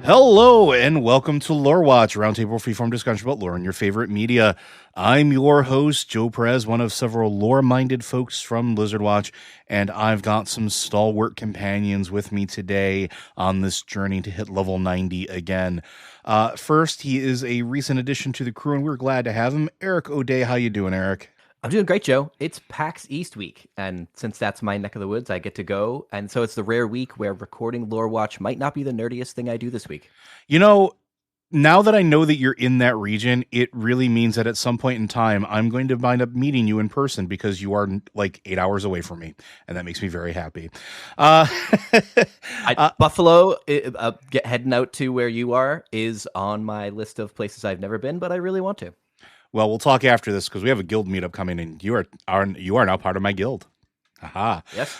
Hello and welcome to Lore Watch, a roundtable freeform discussion about lore and your favorite media. I'm your host, Joe Perez, one of several lore-minded folks from Blizzard Watch, and I've got some stalwart companions with me today on this journey to hit level 90 again. First, he is a recent addition to the crew, and we're glad to have him. Eric O'Day, how you doing, Eric? I'm doing great, Joe. It's PAX East week, and since that's my neck of the woods, I get to go. And so it's the rare week where recording Lore Watch might not be the nerdiest thing I do this week. You know, now that I know that you're in that region, it really means that at some point in time, I'm going to wind up meeting you in person because you are like 8 hours away from me, and that makes me very happy. Buffalo, heading out to where you are, is on my list of places I've never been, but I really want to. Well, we'll talk after this because we have a guild meetup coming, and you are now part of my guild. Aha. Yes.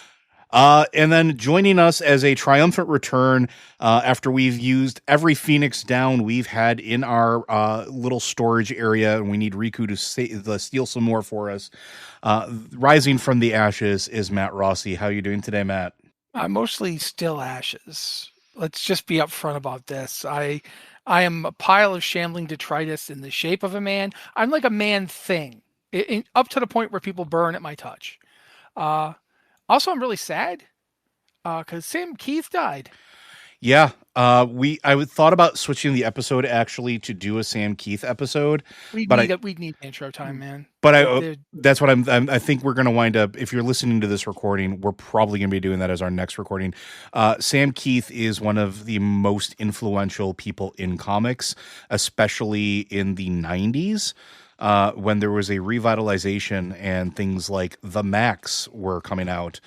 And then joining us as a triumphant return after we've used every Phoenix down we've had in our little storage area, and we need Riku to steal some more for us. Rising from the ashes is Matt Rossi. How are you doing today, Matt? Mostly still ashes. Let's just be upfront about this. I am a pile of shambling detritus in the shape of a man. I'm like a man thing, up to the point where people burn at my touch. Also, I'm really sad because Sam Keith died. Yeah, I thought about switching the episode actually to do a Sam Keith episode. We need intro time, man. But that's what I think we're going to wind up. If you're listening to this recording, we're probably going to be doing that as our next recording. Sam Keith is one of the most influential people in comics, especially in the 90s. When there was a revitalization and things like the Max were coming out.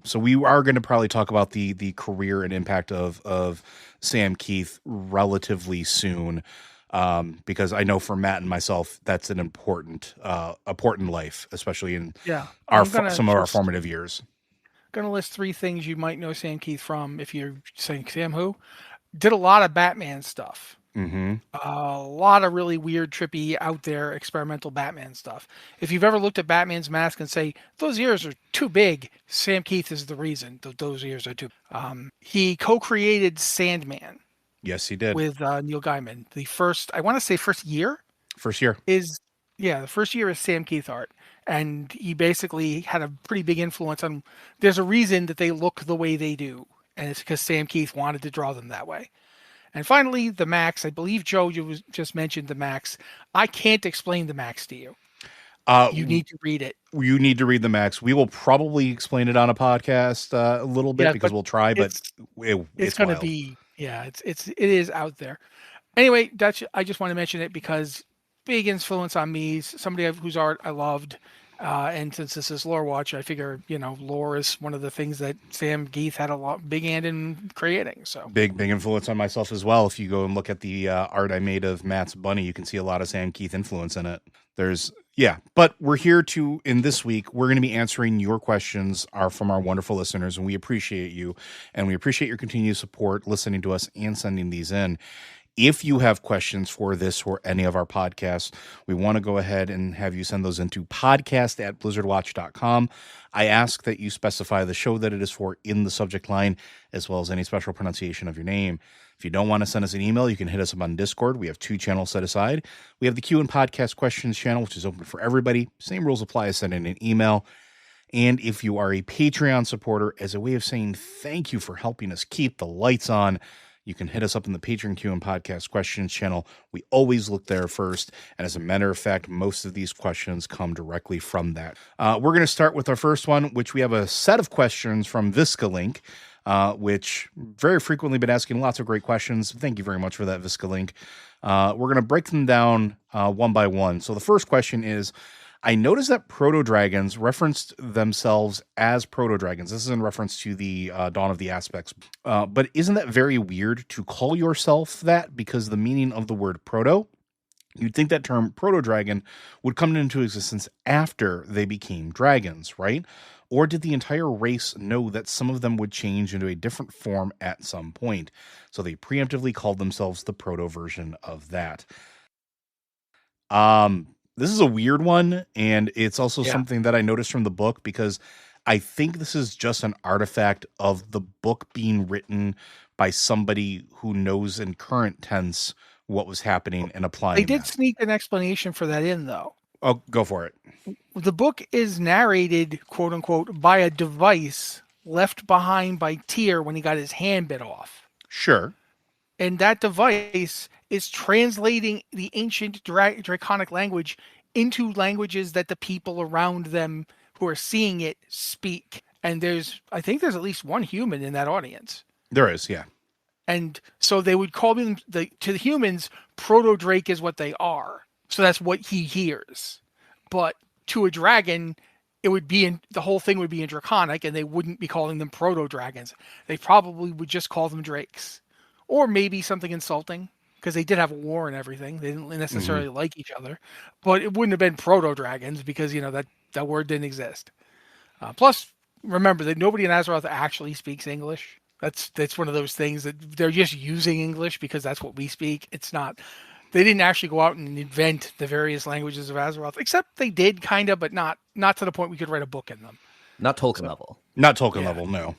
So we are going to probably talk about the career and impact of Sam Keith relatively soon. Because I know for Matt and myself, that's an important life, especially in some of our formative years. Going to list 3 things you might know Sam Keith from if you're saying Sam who. Did a lot of Batman stuff. Mm-hmm. A lot of really weird, trippy, out there, experimental Batman stuff. If you've ever looked at Batman's mask and say, those ears are too big, Sam Keith is the reason those ears are too big. He co-created Sandman. Yes, he did. With Neil Gaiman. The first year? First year. The first year is Sam Keith art. And he basically had a pretty big influence on, there's a reason that they look the way they do. And it's because Sam Keith wanted to draw them that way. And finally, the Max. I believe, Joe, you just mentioned the Max. I can't explain the Max to you. You need to read it. You need to read the Max. We will probably explain it on a podcast a little bit because we'll try, but it's going to be, it is out there. Anyway, I just want to mention it because big influence on me, somebody whose art I loved. And since this is Lore Watch, I figure, lore is one of the things that Sam Keith had a big hand in creating. So big influence on myself as well. If you go and look at the art I made of Matt's bunny, you can see a lot of Sam Keith influence in it. But we're here in this week, we're going to be answering your questions from our wonderful listeners, and we appreciate you, and we appreciate your continued support, listening to us and sending these in. If you have questions for this or any of our podcasts, we want to go ahead and have you send those into podcast@blizzardwatch.com. I ask that you specify the show that it is for in the subject line, as well as any special pronunciation of your name. If you don't want to send us an email, you can hit us up on Discord. We have 2 channels set aside. We have the Q and Podcast Questions channel, which is open for everybody. Same rules apply as sending an email. And if you are a Patreon supporter, as a way of saying thank you for helping us keep the lights on, you can hit us up in the Patreon Q and Podcast Questions channel. We always look there first. And as a matter of fact, most of these questions come directly from that. We're going to start with our first one, which we have a set of questions from ViscaLink, which very frequently been asking lots of great questions. Thank you very much for that, ViscaLink. We're going to break them down one by one. So the first question is, I noticed that proto-dragons referenced themselves as proto-dragons. This is in reference to the Dawn of the Aspects. But isn't that very weird to call yourself that? Because the meaning of the word proto, you'd think that term proto-dragon would come into existence after they became dragons, right? Or did the entire race know that some of them would change into a different form at some point? So they preemptively called themselves the proto version of that. This is a weird one, and it's also something that I noticed from the book, because I think this is just an artifact of the book being written by somebody who knows in current tense what was happening and applying They did that. sneak an explanation for that in, though. Oh, go for it. The book is narrated, quote unquote, by a device left behind by Tyr when he got his hand bit off. Sure. And that device is translating the ancient draconic language into languages that the people around them who are seeing it speak. And I think there's at least one human in that audience. There is, yeah. And so they would call them, to the humans, proto-drake is what they are. So that's what he hears. But to a dragon, it would be the whole thing would be in Draconic, and they wouldn't be calling them proto-dragons. They probably would just call them drakes. Or maybe something insulting, because they did have a war and everything. They didn't necessarily like each other. But it wouldn't have been proto-dragons, because, that word didn't exist. Plus, remember that nobody in Azeroth actually speaks English. That's one of those things that they're just using English because that's what we speak. It's not. They didn't actually go out and invent the various languages of Azeroth, except they did kind of, but not to the point we could write a book in them. Not Tolkien level. Not Tolkien level, no.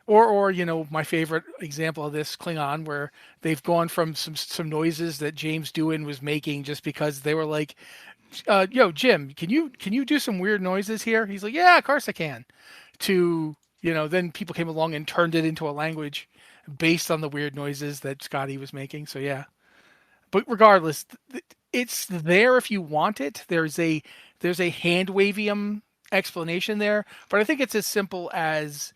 Or my favorite example of this, Klingon, where they've gone from some noises that James Doohan was making just because they were like, "Yo, Jim, can you do some weird noises here?" He's like, "Yeah, of course I can." To then people came along and turned it into a language based on the weird noises that Scotty was making. So yeah. But regardless, it's there if you want it. There's a hand wavium explanation there, but I think it's as simple as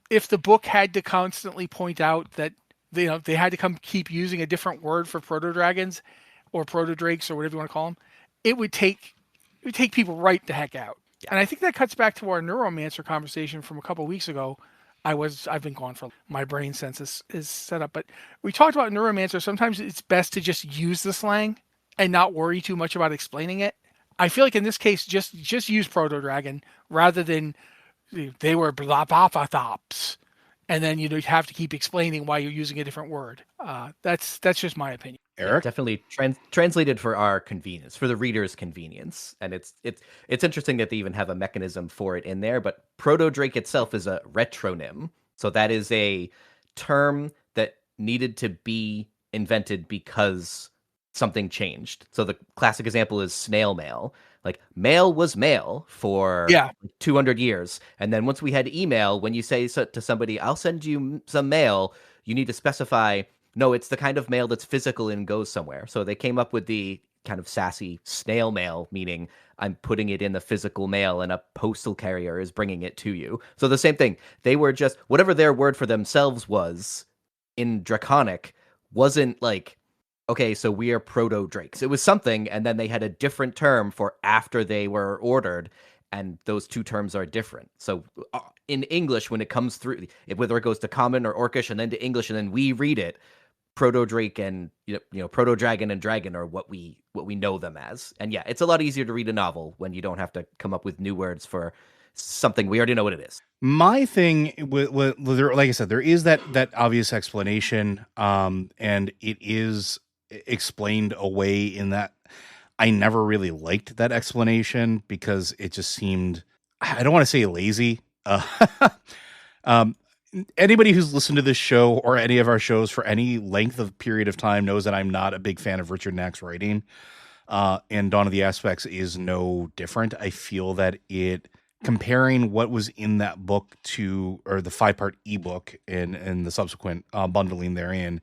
if the book had to constantly point out that they had to keep using a different word for proto-dragons or proto-drakes or whatever you want to call them, it would take people right the heck out. Yeah. And I think that cuts back to our neuromancer conversation from a couple of weeks ago. I've been gone for my brain sense is set up, but we talked about neuromancer. Sometimes it's best to just use the slang and not worry too much about explaining it. I feel like in this case, just use proto-dragon rather than they were blah blah blah thops, and then you'd have to keep explaining why you're using a different word. That's just my opinion. Eric? Yeah, definitely translated for our convenience, for the reader's convenience. And it's interesting that they even have a mechanism for it in there, but proto-drake itself is a retronym. So that is a term that needed to be invented because something changed. So the classic example is snail mail. Like, mail was mail for 200 years. And then once we had email, when you say to somebody, "I'll send you some mail," you need to specify, no, it's the kind of mail that's physical and goes somewhere. So they came up with the kind of sassy snail mail, meaning I'm putting it in the physical mail and a postal carrier is bringing it to you. So the same thing. They were just, whatever their word for themselves was in Draconic wasn't like, okay, so we are proto-drakes. It was something, and then they had a different term for after they were ordered, and those two terms are different. So in English, when it comes through, whether it goes to Common or Orcish and then to English, and then we read it, proto-drake and proto-dragon and dragon are what we know them as. And yeah, it's a lot easier to read a novel when you don't have to come up with new words for something we already know what it is. My thing with like I said, there is that obvious explanation, and it is explained away in that I never really liked that explanation because it just seemed, I don't want to say lazy. Anybody who's listened to this show or any of our shows for any length of period of time knows that I'm not a big fan of Richard Knaak's writing. And Dawn of the Aspects is no different. I feel that comparing what was in that book or the 5-part ebook and the subsequent bundling therein,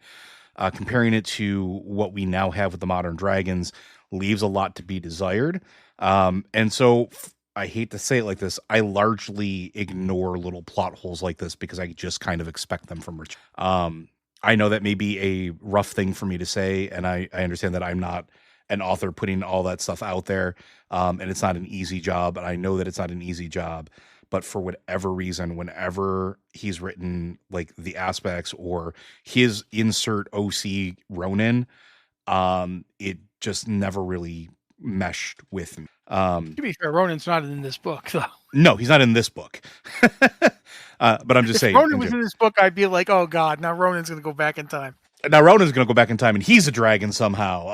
comparing it to what we now have with the modern dragons leaves a lot to be desired. And so I hate to say it like this, I largely ignore little plot holes like this because I just kind of expect them from Richard. I know that may be a rough thing for me to say, and I understand that I'm not an author putting all that stuff out there, and it's not an easy job, and I know that it's not an easy job, but for whatever reason, whenever he's written like the aspects or his insert OC Ronin, it just never really meshed with me. To be fair, Ronin's not in this book, though. No, he's not in this book. But I'm just saying. If Ronin was in this book, I'd be like, oh god, now Ronin's going to go back in time. Now Ronan's going to go back in time, and he's a dragon somehow.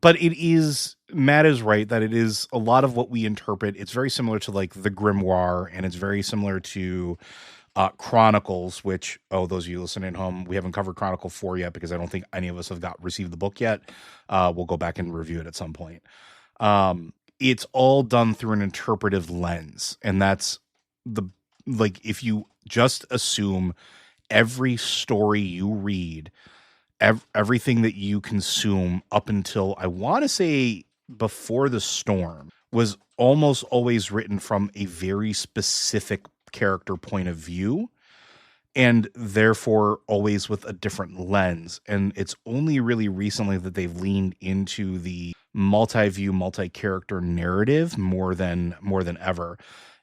But it is Matt is right that it is a lot of what we interpret. It's very similar to like the grimoire, and it's very similar to Chronicles, which, those of you listening at home, we haven't covered Chronicle 4 yet because I don't think any of us have received the book yet. We'll go back and review it at some point. It's all done through an interpretive lens, and that's if you just assume every story you read, everything that you consume up until, I want to say, Before the Storm, was almost always written from a very specific character point of view, and therefore always with a different lens. And it's only really recently that they've leaned into the multi-view, multi-character narrative more than ever.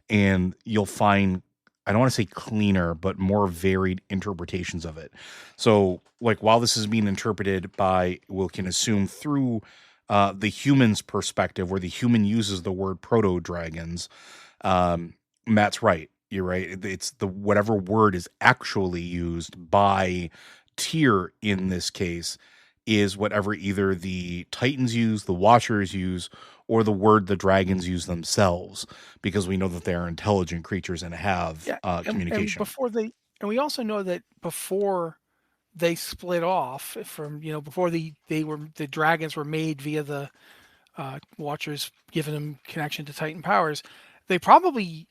And you'll find, I don't want to say cleaner, but more varied interpretations of it. So, like, while this is being interpreted by, we can assume through the human's perspective, where the human uses the word proto-dragons, Matt's right. You're right. It's whatever word is actually used by Tyr in this case is whatever either the Titans use, the Watchers use, or the word the dragons use themselves, because we know that they are intelligent creatures and have communication. And we also know that before they split off from, before the dragons were made via the Watchers giving them connection to Titan powers, they probably,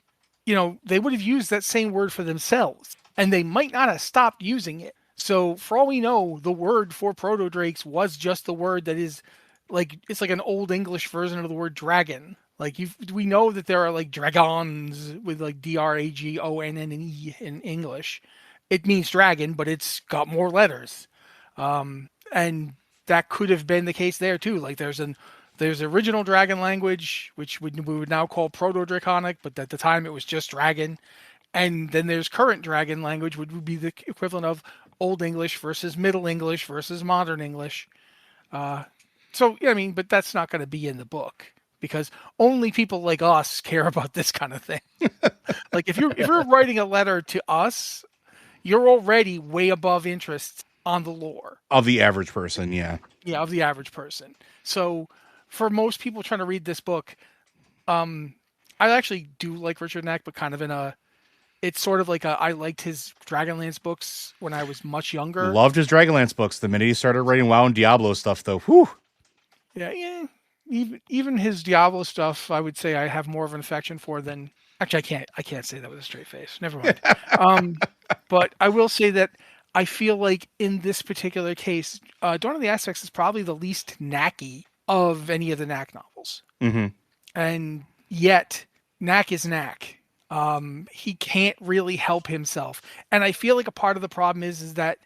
they would have used that same word for themselves, and they might not have stopped using it. So for all we know, the word for proto-drakes was just the word that is it's like an old English version of the word dragon. We know that there are like dragons with like D-R-A-G-O-N-N-E in English. It means dragon, but it's got more letters. And that could have been the case there too. Like there's original dragon language, which we would now call proto-draconic, but at the time it was just dragon. And then there's current dragon language, which would be the equivalent of Old English versus Middle English versus Modern English. But that's not going to be in the book, because only people like us care about this kind of thing. Like if you're writing a letter to us, you're already way above interest on the lore of the average person. Yeah, of the average person. So for most people trying to read this book, I actually do like Richard Knaak, but kind of it's sort of like I liked his Dragonlance books when I was much younger. Loved his Dragonlance books. The minute he started writing WoW and Diablo stuff, though, whew. Yeah. Even his Diablo stuff, I would say I have more of an affection for than. Actually, I can't say that with a straight face. Never mind. But I will say that I feel like in this particular case, Dawn of the Aspects is probably the least Knacky of any of the Knaak novels. Mm-hmm. And yet, Knaak is Knaak. He can't really help himself. And I feel like a part of the problem is that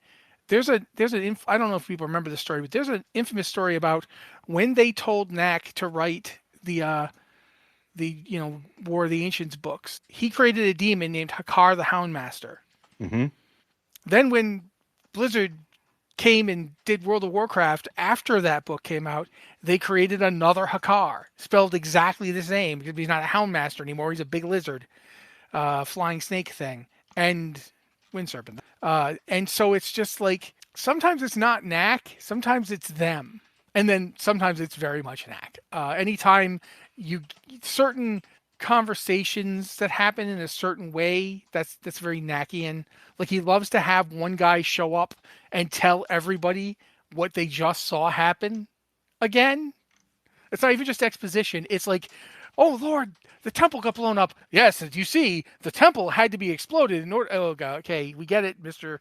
there's I don't know if people remember this story, but there's an infamous story about when they told Knaak to write the War of the Ancients books. He created a demon named Hakar the Houndmaster. Mm-hmm. Then when Blizzard came and did World of Warcraft after that book came out, they created another Hakar, spelled exactly the same, because he's not a Houndmaster anymore. He's a big lizard, flying snake thing, and wind serpent. And so it's just like, sometimes it's not Knaak, sometimes it's them. And then sometimes it's very much Knaak. Anytime certain conversations that happen in a certain way, that's very Knackian. Like he loves to have one guy show up and tell everybody what they just saw happen again. It's not even just exposition. It's like, oh Lord, the temple got blown up. Yes, as you see, the temple had to be exploded in order. Oh God, okay, we get it, Mr.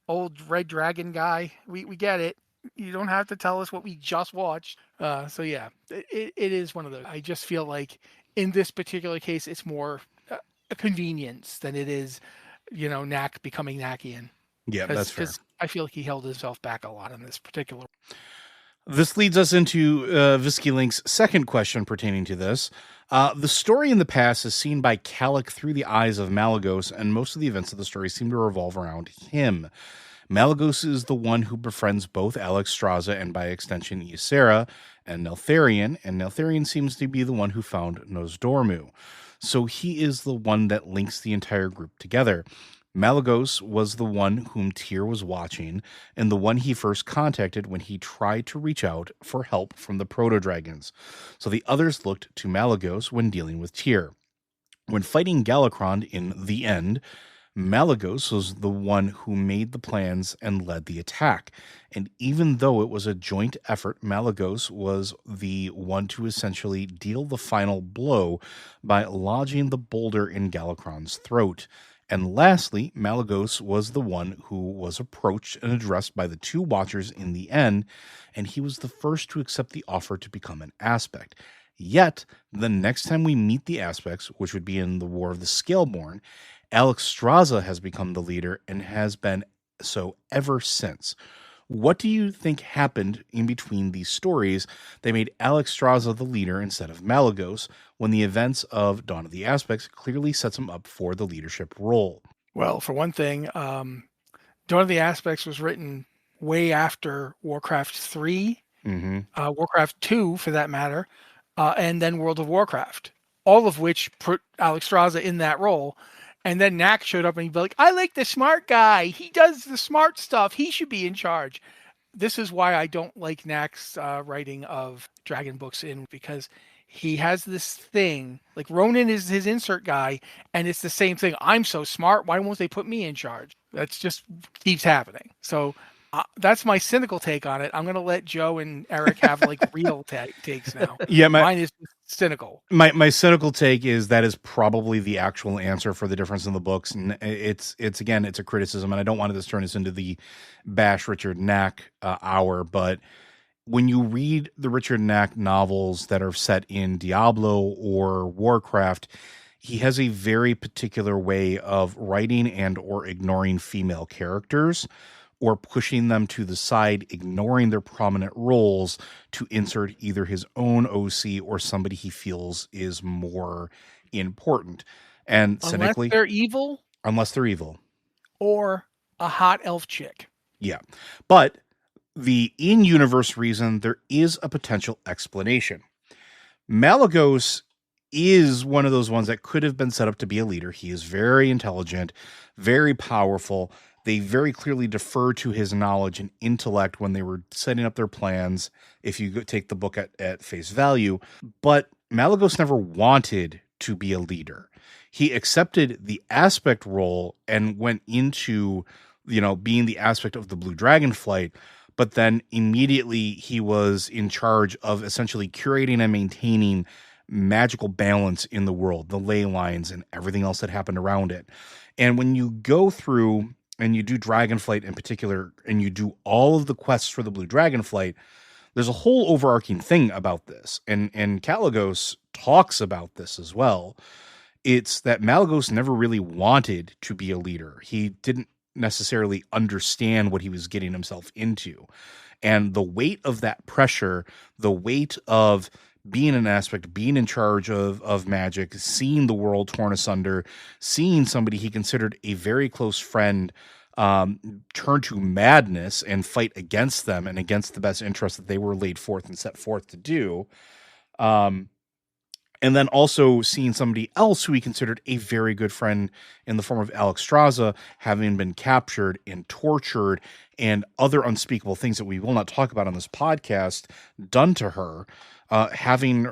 Old Red Dragon guy. We get it. You don't have to tell us what we just watched. So yeah, it is one of those. I just feel like in this particular case, it's more a convenience than it is, Knaak becoming Knackian. Yeah, that's fair. I feel like he held himself back a lot in this particular. This leads us into Visky Link's second question pertaining to this. The story in the past is seen by Calia through the eyes of Malygos, and most of the events of the story seem to revolve around him. Malygos is the one who befriends both Alexstrasza and, by extension, Ysera and Neltharion seems to be the one who found Nosdormu. So he is the one that links the entire group together. Malygos was the one whom Tyr was watching, and the one he first contacted when he tried to reach out for help from the proto-dragons. So the others looked to Malygos when dealing with Tyr. When fighting Galakrond in the end, Malygos was the one who made the plans and led the attack. And even though it was a joint effort, Malygos was the one to essentially deal the final blow by lodging the boulder in Galakrond's throat. And lastly, Malygos was the one who was approached and addressed by the two Watchers in the end, and he was the first to accept the offer to become an aspect. Yet, the next time we meet the aspects, which would be in the War of the Scaleborn, Alexstrasza has become the leader and has been so ever since. What do you think happened in between these stories that made Alexstrasza the leader instead of Malygos, when the events of Dawn of the Aspects clearly sets him up for the leadership role? Well, for one thing, Dawn of the Aspects was written way after Warcraft 3, Warcraft 2 for that matter, and then World of Warcraft, all of which put Alexstrasza in that role. And then Knaak showed up and he'd be like, I like the smart guy. He does the smart stuff. He should be in charge. This is why I don't like Knaak's writing of Dragon books because he has this thing, like Ronan is his insert guy, and it's the same thing. I'm so smart. Why won't they put me in charge? That's just keeps happening. So that's my cynical take on it. I'm going to let Joe and Eric have like real takes now. Yeah, mine is cynical. My cynical take is that is probably the actual answer for the difference in the books, and it's again, it's a criticism, and I don't want to turn this into the bash Richard Knaak hour, but when you read the Richard Knaak novels that are set in Diablo or Warcraft, he has a very particular way of writing and or ignoring female characters, or pushing them to the side, ignoring their prominent roles to insert either his own OC or somebody he feels is more important. And cynically, unless they're evil, or a hot elf chick. Yeah. But the in-universe reason, there is a potential explanation. Malygos is one of those ones that could have been set up to be a leader. He is very intelligent, very powerful. They very clearly defer to his knowledge and intellect when they were setting up their plans, if you take the book at face value. But Malygos never wanted to be a leader. He accepted the aspect role and went into, being the aspect of the Blue Dragonflight, but then immediately he was in charge of essentially curating and maintaining magical balance in the world, the ley lines and everything else that happened around it. And when you go through and you do Dragonflight in particular, and you do all of the quests for the Blue Dragonflight, there's a whole overarching thing about this. And Caligos talks about this as well. It's that Malygos never really wanted to be a leader. He didn't necessarily understand what he was getting himself into. And the weight of that pressure, the weight of being an aspect, being in charge of magic, seeing the world torn asunder, seeing somebody he considered a very close friend turn to madness and fight against them and against the best interest that they were laid forth and set forth to do. And then also seeing somebody else who he considered a very good friend in the form of Alexstrasza having been captured and tortured and other unspeakable things that we will not talk about on this podcast done to her. Having,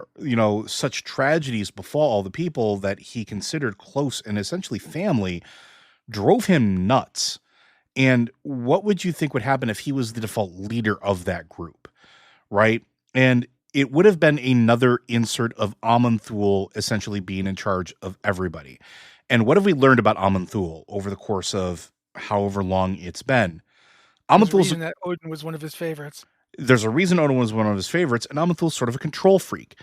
such tragedies befall all the people that he considered close and essentially family, drove him nuts. And what would you think would happen if he was the default leader of that group, right? And it would have been another insert of Aman'Thul essentially being in charge of everybody. And what have we learned about Aman'Thul over the course of however long it's been? There's a reason that Odin was one of his favorites. There's a reason Odin was one of his favorites, and Aman'Thul's sort of a control freak.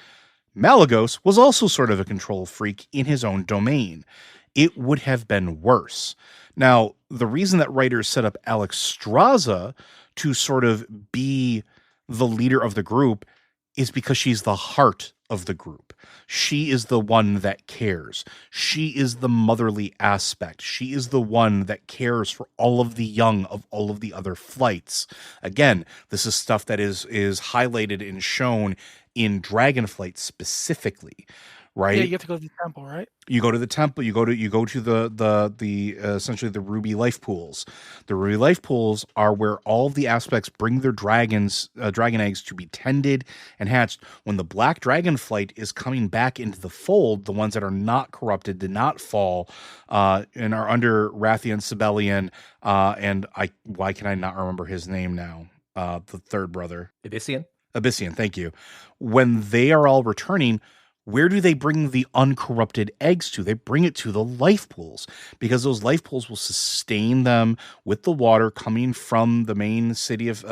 Malygos was also sort of a control freak in his own domain. It would have been worse. Now, the reason that writers set up Alexstrasza to sort of be the leader of the group is because she's the heart of the group. She is the one that cares. She is the motherly aspect. She is the one that cares for all of the young of all of the other flights. Again, this is stuff that is highlighted and shown in Dragonflight specifically, right? Yeah, you have to go to the temple, right? You go to the temple, you go to the essentially the ruby life pools. The ruby life pools are where all of the aspects bring their dragon eggs to be tended and hatched. When the black dragonflight is coming back into the fold, the ones that are not corrupted, did not fall, and are under Rathian Sibelian, and why can I not remember his name now? The third brother. Abyssian, thank you. When they are all returning, where do they bring the uncorrupted eggs to? They bring it to the life pools, because those life pools will sustain them with the water coming from the main city of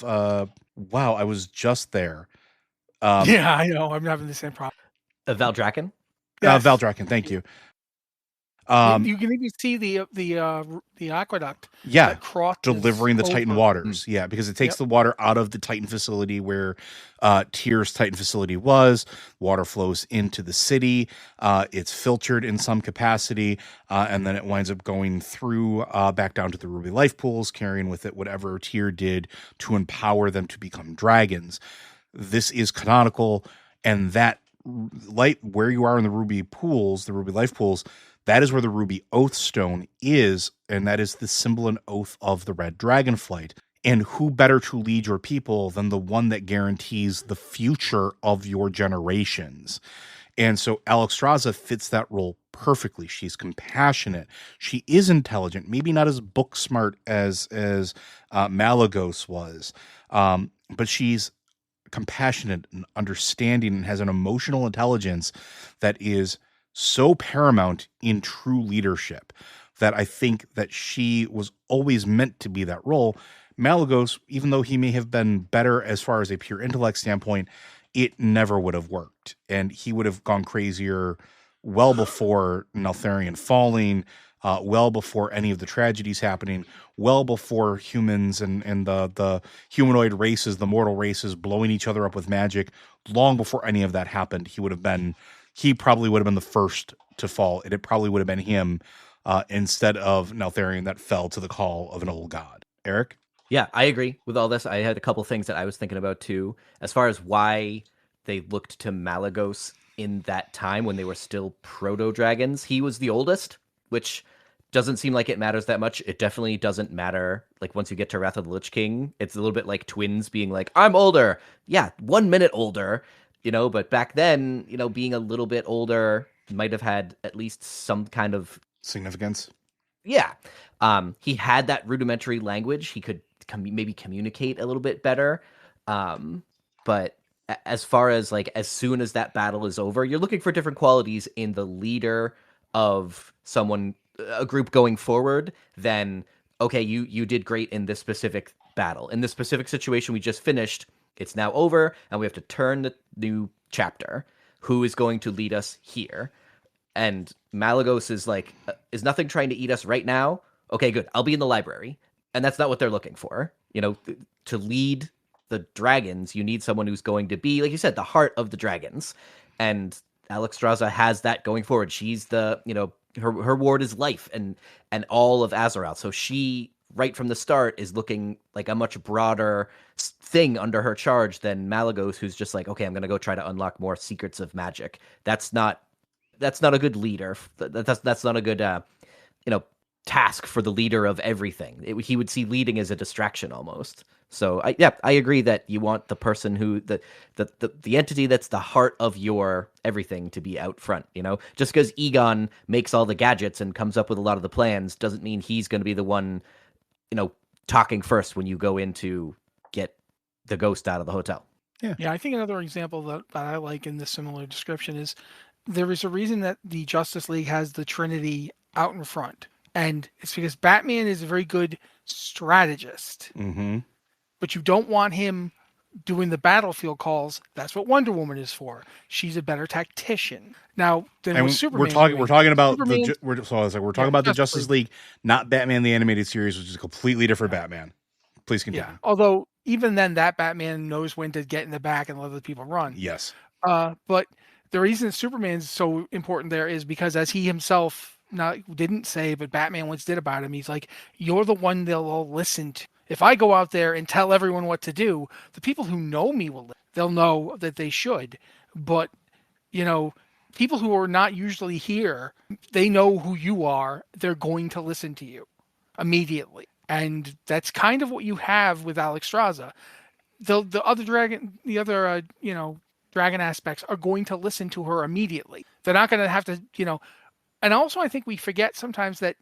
wow, I was just there. Yeah, I know. I'm having the same problem. Valdrakken? Yes. Valdrakken, thank you. You can even see the aqueduct. Yeah, that crosses delivering the Titan over. waters. Yeah, because it takes Yep. the water out of the Titan facility where Tyr's Titan facility was. Water flows into the city. It's filtered in some capacity, and then it winds up going through back down to the Ruby Life Pools, carrying with it whatever Tyr did to empower them to become dragons. This is canonical, and that light where you are in the Ruby Pools, the Ruby Life Pools, that is where the Ruby Oath Stone is, and that is the symbol and oath of the Red Dragonflight. And who better to lead your people than the one that guarantees the future of your generations? And so Alexstrasza fits that role perfectly. She's compassionate. She is intelligent, maybe not as book smart as Malygos was, but she's compassionate and understanding and has an emotional intelligence that is so paramount in true leadership that I think that she was always meant to be that role. Malygos, even though he may have been better as far as a pure intellect standpoint, it never would have worked. And he would have gone crazier well before Neltharion falling, well before any of the tragedies happening, well before humans and the humanoid races, the mortal races blowing each other up with magic. Long before any of that happened, he probably would have been the first to fall, and it probably would have been him instead of Neltharion that fell to the call of an old god. Eric? Yeah, I agree with all this. I had a couple things that I was thinking about too, as far as why they looked to Malygos in that time when they were still proto-dragons. He was the oldest, which doesn't seem like it matters that much. It definitely doesn't matter. Like once you get to Wrath of the Lich King, it's a little bit like twins being like, I'm older. Yeah, 1 minute older. But back then, being a little bit older might have had at least some kind of significance. Yeah. He had that rudimentary language. He could maybe communicate a little bit better. But as far as as soon as that battle is over, you're looking for different qualities in the leader of a group going forward. Then, okay, you did great in this specific battle. In this specific situation we just finished, it's now over, and we have to turn the new chapter. Who is going to lead us here? And Malygos is nothing trying to eat us right now? Okay, good. I'll be in the library. And that's not what they're looking for. To lead the dragons, you need someone who's going to be, like you said, the heart of the dragons. And Alexstrasza has that going forward. She's the, her ward is life and all of Azeroth. So she, right from the start, is looking like a much broader thing under her charge than Malygos, who's just like, okay, I'm going to go try to unlock more secrets of magic. That's not a good leader. That's not a good, task for the leader of everything. He would see leading as a distraction almost. So I agree that you want the person who the entity that's the heart of your everything to be out front. Just because Egon makes all the gadgets and comes up with a lot of the plans doesn't mean he's going to be the one, talking first when you go in to get the ghost out of the hotel. Yeah. I think another example that I like in this similar description is there is a reason that the Justice League has the Trinity out in front. And it's because Batman is a very good strategist. Mm-hmm. But you don't want him doing the battlefield calls. That's what Wonder Woman is for. She's a better tactician. Now, then with Superman, we're talking about Superman, the Justice League, not Batman the Animated Series, which is a completely different Batman. Please continue. Yeah. Although even then, that Batman knows when to get in the back and let other people run. Yes. But the reason Superman's so important there is because, as he himself didn't say, but Batman once did about him, he's like, you're the one they'll all listen to. If I go out there and tell everyone what to do, the people who know me they'll know that they should. But, people who are not usually here, they know who you are. They're going to listen to you immediately. And that's kind of what you have with Alexstrasza. The other dragon, dragon aspects are going to listen to her immediately. They're not going to have to, and also I think we forget sometimes that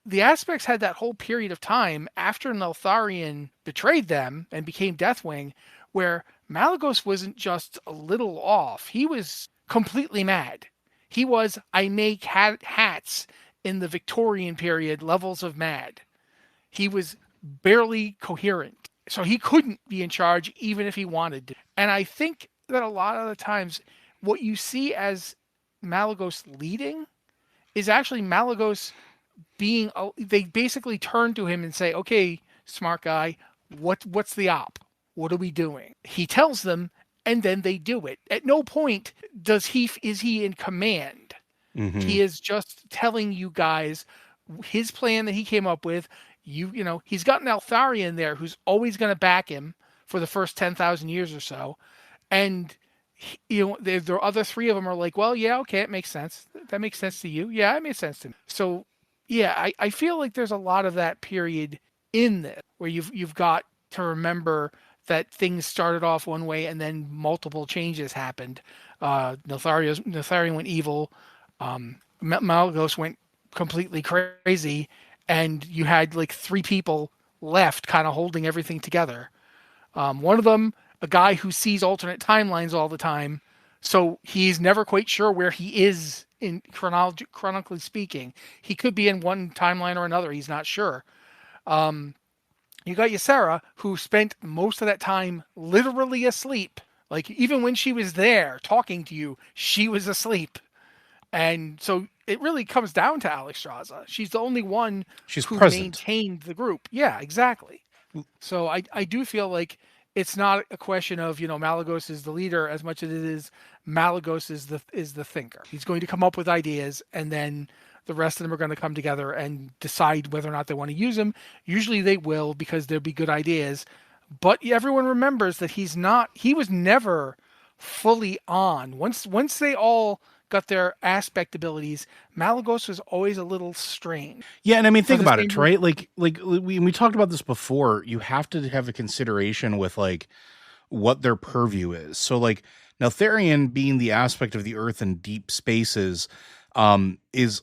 the aspects had that whole period of time after Neltharion betrayed them and became Deathwing, where Malygos wasn't just a little off. He was completely mad. He was, I make hats in the Victorian period levels of mad. He was barely coherent. So he couldn't be in charge even if he wanted to. And I think that a lot of the times what you see as Malygos leading is actually Malygos being, they basically turn to him and say, okay, smart guy, what's the op? What are we doing? He tells them, and then they do it. At no point is he in command. Mm-hmm. He is just telling you guys his plan that he came up with. He's got an Neltharion there who's always going to back him for the first 10,000 years or so. And, the other three of them are like, well, yeah, okay, it makes sense. That makes sense to you. Yeah, it makes sense to me. So, yeah, I feel like there's a lot of that period in this where you've got to remember that things started off one way and then multiple changes happened. Neltharion went evil. Malygos went completely crazy. And you had like three people left kind of holding everything together. One of them, a guy who sees alternate timelines all the time. So he's never quite sure where he is in chronically speaking. He could be in one timeline or another. He's not sure. You got Ysera, who spent most of that time literally asleep. Like even when she was there talking to you, she was asleep. And so it really comes down to Alexstrasza. She's the only one who maintained the group. Yeah, exactly. So I do feel like it's not a question of, Malygos is the leader as much as it is Malygos is the thinker. He's going to come up with ideas, and then the rest of them are going to come together and decide whether or not they want to use them. Usually they will, because there'll be good ideas. But everyone remembers that he was never fully on. Once they all got their aspect abilities, Malygos was always a little strange. Yeah, and I mean, think about it, right? Like we talked about this before. You have to have a consideration with like what their purview is. So like Neltharion being the aspect of the earth and deep spaces, is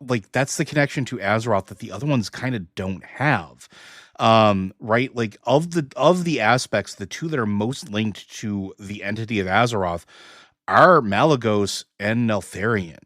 like that's the connection to Azeroth that the other ones kind of don't have. Right? Like of the aspects, the two that are most linked to the entity of Azeroth are Malygos and Neltharion.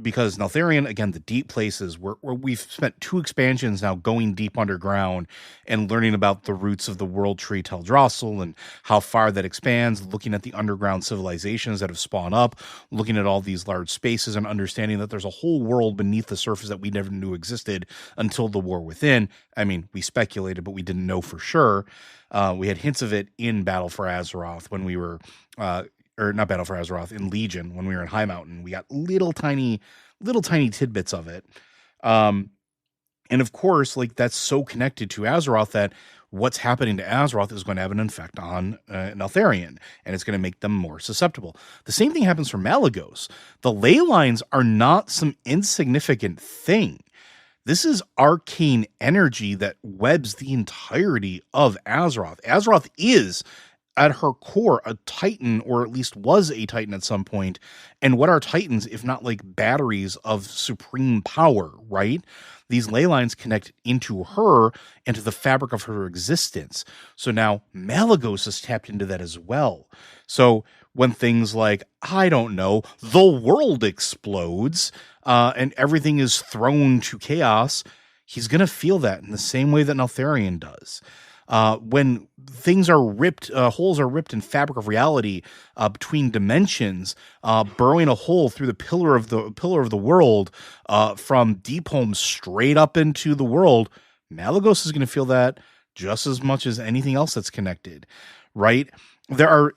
Because Neltharion, again, the deep places where we've spent 2 expansions now going deep underground and learning about the roots of the world tree Teldrassil and how far that expands, looking at the underground civilizations that have spawned up, looking at all these large spaces and understanding that there's a whole world beneath the surface that we never knew existed until the War Within. I mean, we speculated, but we didn't know for sure. We had hints of it in Battle for Azeroth when we were, or not Battle for Azeroth, in Legion when we were in High Mountain. We got little tiny tidbits of it. And of course, like that's so connected to Azeroth that what's happening to Azeroth is going to have an effect on Neltharion, and it's going to make them more susceptible. The same thing happens for Malygos. The ley lines are not some insignificant thing. This is arcane energy that webs the entirety of Azeroth. Azeroth is, at her core, a Titan, or at least was a Titan at some point. And what are Titans, if not like batteries of supreme power, right? These ley lines connect into her and to the fabric of her existence. So now Malygos has tapped into that as well. So when things like, I don't know, the world explodes, and everything is thrown to chaos, he's going to feel that in the same way that Neltharion does. When things are ripped, holes are ripped in fabric of reality between dimensions, burrowing a hole through the pillar of the world, from deep home straight up into the world, Malygos is going to feel that just as much as anything else that's connected, right? There are,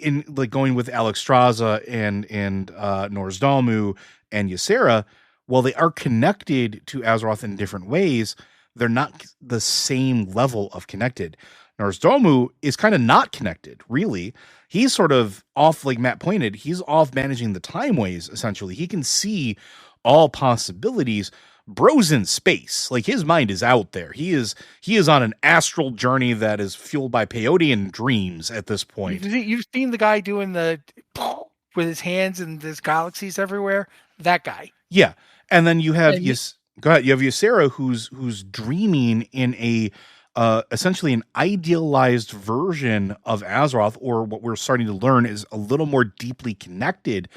in like going with Alexstrasza and Nozdalmu and Ysera, while they are connected to Azeroth in different ways, they're not the same level of connected. Norzdomu is kind of not connected, really. He's sort of off, like Matt pointed, he's off managing the time ways, essentially. He can see all possibilities. Bro's in space. Like, his mind is out there. He is on an astral journey that is fueled by peyote dreams at this point. You've seen the guy doing the with his hands and there's galaxies everywhere. That guy. Yeah. And then you have go ahead. You have Ysera who's dreaming in a essentially an idealized version of Azeroth, or what we're starting to learn is a little more deeply connected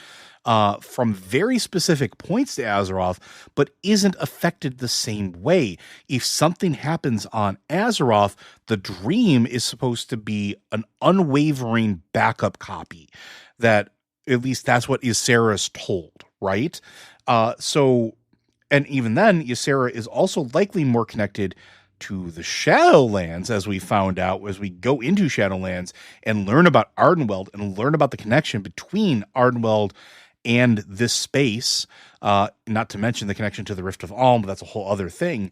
from very specific points to Azeroth, but isn't affected the same way. If something happens on Azeroth, the dream is supposed to be an unwavering backup copy. That, at least that's what Ysera's told, right? And even then, Ysera is also likely more connected to the Shadowlands, as we found out as we go into Shadowlands and learn about Ardenweld and learn about the connection between Ardenweld and this space, not to mention the connection to the Rift of Alm, but that's a whole other thing.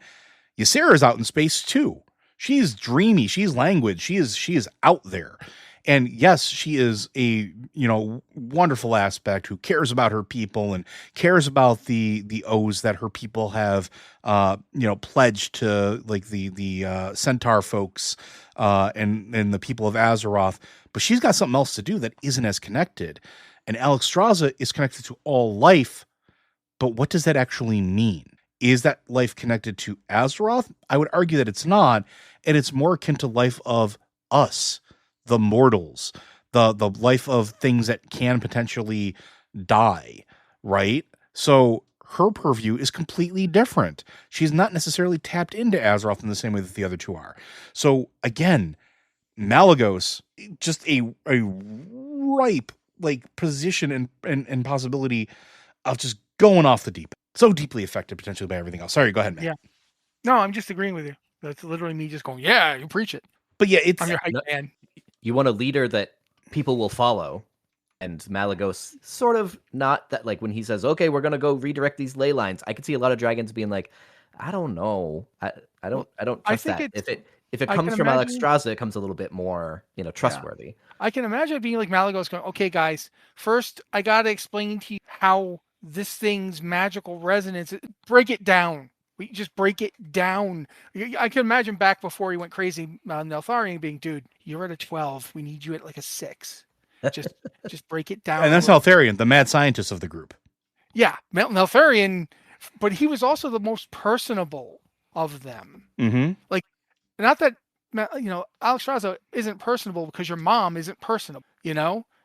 Ysera is out in space too. She's dreamy. She's languid. She is out there. And yes, she is a, wonderful aspect who cares about her people and cares about the oaths that her people have, pledged to, like the Centaur folks, and the people of Azeroth. But she's got something else to do that isn't as connected. And Alexstrasza is connected to all life. But what does that actually mean? Is that life connected to Azeroth? I would argue that it's not. And it's more akin to life of us, the mortals, the life of things that can potentially die, right? So her purview is completely different. She's not necessarily tapped into Azeroth in the same way that the other two are. So again, Malygos, just a ripe position and possibility of just going off the deep end. So deeply affected potentially by everything else. Sorry, go ahead, Matt. Yeah. No, I'm just agreeing with you. That's literally me just going, yeah, you preach it. But yeah, I'm your hype man. You want a leader that people will follow, and Malygos sort of not that, like when he says, okay, we're going to go redirect these ley lines. I could see a lot of dragons being like, I don't know. I don't trust that. If it comes from Alexstrasza, it comes a little bit more, trustworthy. Yeah. I can imagine it being like Malygos going, okay, guys, first I got to explain to you how this thing's magical resonance, break it down. We just break it down. I can imagine back before he went crazy, Neltharion being, dude, you're at a 12. We need you at like a 6. Just break it down. And that's Neltharion, the mad scientist of the group. Yeah, Neltharion, but he was also the most personable of them. Mm-hmm. Like, not that, Alexstrasza isn't personable because your mom isn't personable,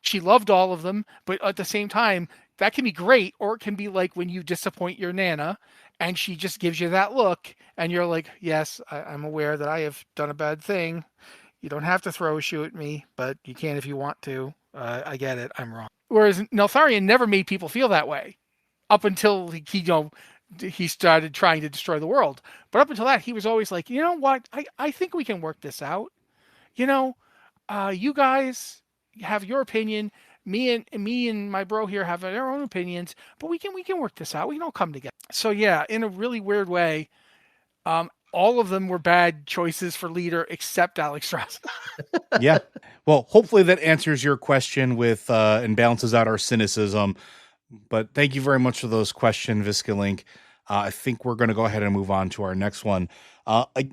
She loved all of them, but at the same time, that can be great, or it can be like when you disappoint your Nana, and she just gives you that look, and you're like, yes, I'm aware that I have done a bad thing. You don't have to throw a shoe at me, but you can if you want to. I get it. I'm wrong. Whereas Neltharion never made people feel that way up until he started trying to destroy the world. But up until that, he was always like, you know what? I think we can work this out. You guys have your opinion. Me and my bro here have our own opinions, but we can work this out. We can all come together. So yeah, in a really weird way, all of them were bad choices for leader except Alexstrasza. Yeah. Well, hopefully that answers your question with and balances out our cynicism. But thank you very much for those questions, Viscalink. I think we're going to go ahead and move on to our next one.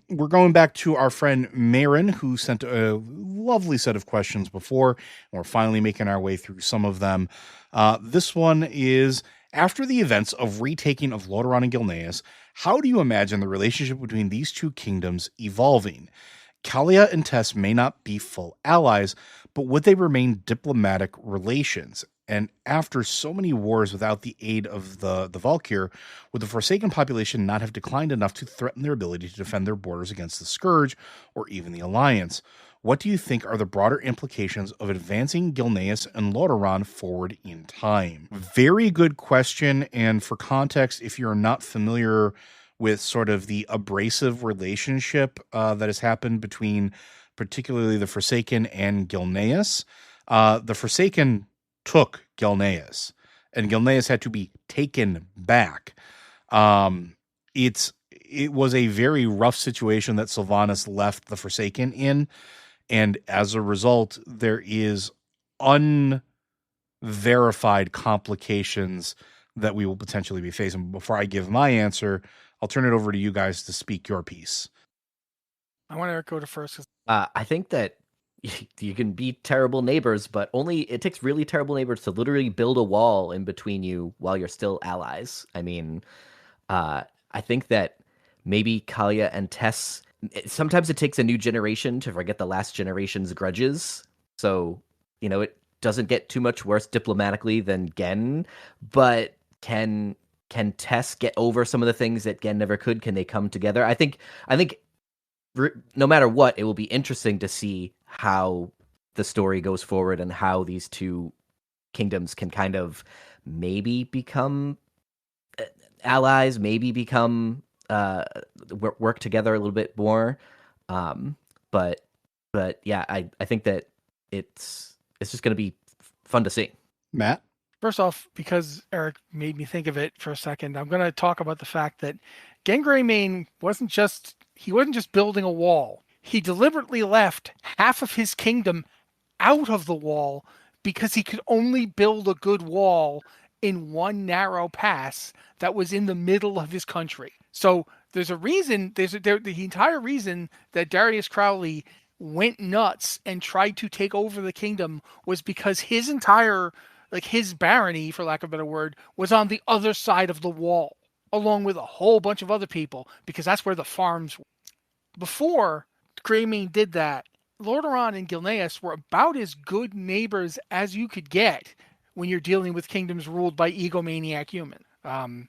We're going back to our friend Marin, who sent a lovely set of questions before, and we're finally making our way through some of them. This one is, after the events of retaking of Lordaeron and Gilneas, how do you imagine the relationship between these two kingdoms evolving? Calia and Tess may not be full allies, but would they remain diplomatic relations? And after so many wars without the aid of the Valkyr, would the Forsaken population not have declined enough to threaten their ability to defend their borders against the Scourge or even the Alliance? What do you think are the broader implications of advancing Gilneas and Lordaeron forward in time? Very good question. And for context, if you're not familiar with sort of the abrasive relationship that has happened between particularly the Forsaken and Gilneas, the Forsaken took Gilneas, and Gilneas had to be taken back. It was a very rough situation that Sylvanas left the Forsaken in, And as a result, there is unverified complications that we will potentially be facing. Before I give my answer, I'll turn it over to you guys to speak your piece. I want Eric go to first. I think that you can be terrible neighbors, but only it takes really terrible neighbors to literally build a wall in between you while you're still allies. I mean, I think that maybe Calia and Tess, sometimes it takes a new generation to forget the last generation's grudges. So, it doesn't get too much worse diplomatically than Genn, but can Tess get over some of the things that Genn never could? Can they come together? I think no matter what, it will be interesting to see how the story goes forward and how these two kingdoms can kind of maybe become allies, maybe become work together a little bit more. But yeah, I think that it's just going to be fun to see. Matt? First off, because Eric made me think of it for a second, I'm going to talk about the fact that Genn Greymane wasn't just building a wall. He deliberately left half of his kingdom out of the wall because he could only build a good wall in one narrow pass that was in the middle of his country. So there's a reason, the entire reason that Darius Crowley went nuts and tried to take over the kingdom was because his entire, his barony, for lack of a better word, was on the other side of the wall, along with a whole bunch of other people, because that's where the farms were. Before Greymane did that, Lordaeron and Gilneas were about as good neighbors as you could get when you're dealing with kingdoms ruled by egomaniac humans. And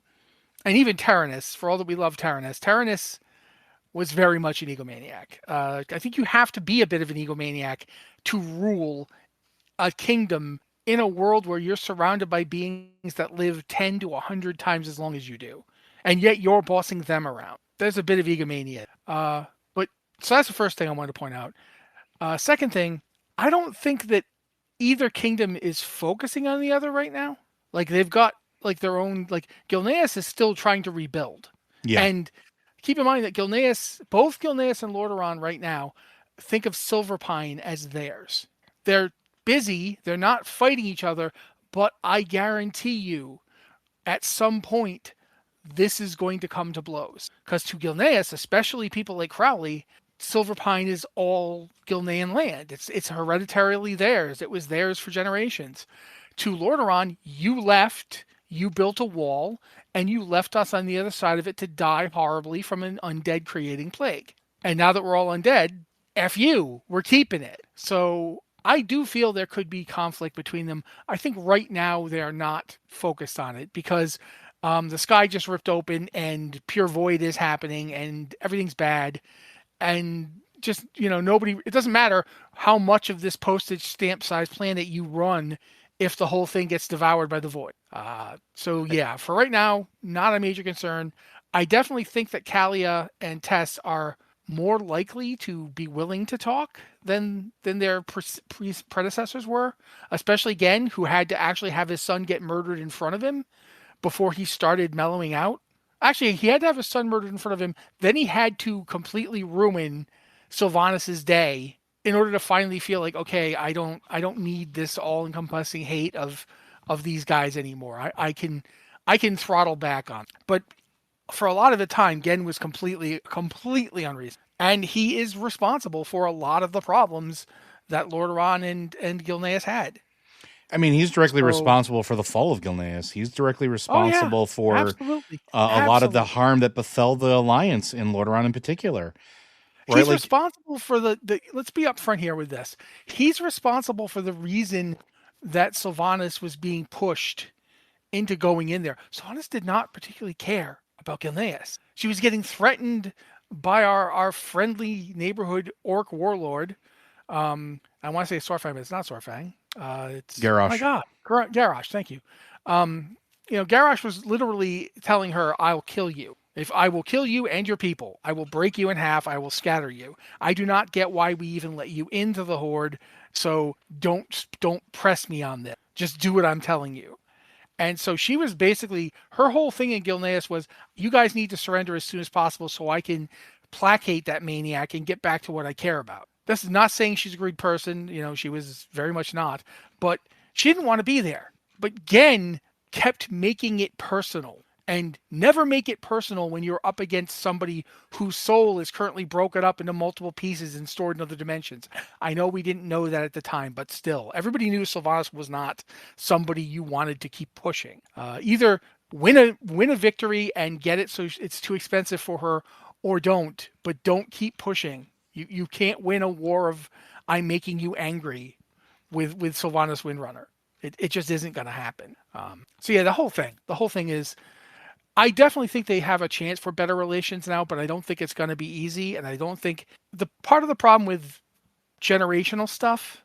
even Taranis, for all that we love Taranis was very much an egomaniac. I think you have to be a bit of an egomaniac to rule a kingdom in a world where you're surrounded by beings that live 10 to 100 times as long as you do. And yet you're bossing them around. There's a bit of egomania. So that's the first thing I wanted to point out. Second thing, I don't think that either kingdom is focusing on the other right now. They've got their own, Gilneas is still trying to rebuild. Yeah. And keep in mind that both Gilneas and Lordaeron right now think of Silverpine as theirs. They're busy, they're not fighting each other, but I guarantee you at some point this is going to come to blows. Because to Gilneas, especially people like Crowley, Silverpine is all Gilnean land. It's hereditarily theirs. It was theirs for generations. To Lordaeron, you left, you built a wall, and you left us on the other side of it to die horribly from an undead creating plague. And now that we're all undead, F you, we're keeping it. So I do feel there could be conflict between them. I think right now they're not focused on it because the sky just ripped open and pure void is happening and everything's bad. And just, it doesn't matter how much of this postage stamp size planet you run if the whole thing gets devoured by the void. So yeah, for right now, not a major concern. I definitely think that Calia and Tess are more likely to be willing to talk than their predecessors were, especially Genn, who had to actually have his son get murdered in front of him before he started mellowing out. Actually, he had to have his son murdered in front of him. Then he had to completely ruin Sylvanas' day in order to finally feel like, okay, I don't need this all-encompassing hate of these guys anymore. I can throttle back on. But for a lot of the time, Genn was completely unreasonable. And he is responsible for a lot of the problems that Lordaeron and Gilneas had. I mean, he's directly responsible for the fall of Gilneas. He's directly responsible for a lot of the harm that befell the Alliance in Lordaeron in particular. Right? He's responsible for the let's be upfront here with this. He's responsible for the reason that Sylvanas was being pushed into going in there. Sylvanas did not particularly care about Gilneas. She was getting threatened by our friendly neighborhood orc warlord. I want to say Sorfang, but it's not Sorfang. It's Garrosh. Oh my God, Garrosh. Thank you. Garrosh was literally telling her, "I'll kill you. If I will kill you and your people, I will break you in half. I will scatter you. I do not get why we even let you into the horde. So don't press me on this. Just do what I'm telling you." And so she was basically, her whole thing in Gilneas was, you guys need to surrender as soon as possible so I can placate that maniac and get back to what I care about. That's not saying she's a great person. She was very much not. But she didn't want to be there. But Genn kept making it personal. And never make it personal when you're up against somebody whose soul is currently broken up into multiple pieces and stored in other dimensions. I know we didn't know that at the time, but still, everybody knew Sylvanas was not somebody you wanted to keep pushing. Either win a victory and get it so it's too expensive for her, or don't. But don't keep pushing. You can't win a war of I'm making you angry with Sylvanas Windrunner. It just isn't going to happen. So yeah, the whole thing is. I definitely think they have a chance for better relations now, but I don't think it's going to be easy. And I don't think the part of the problem with generational stuff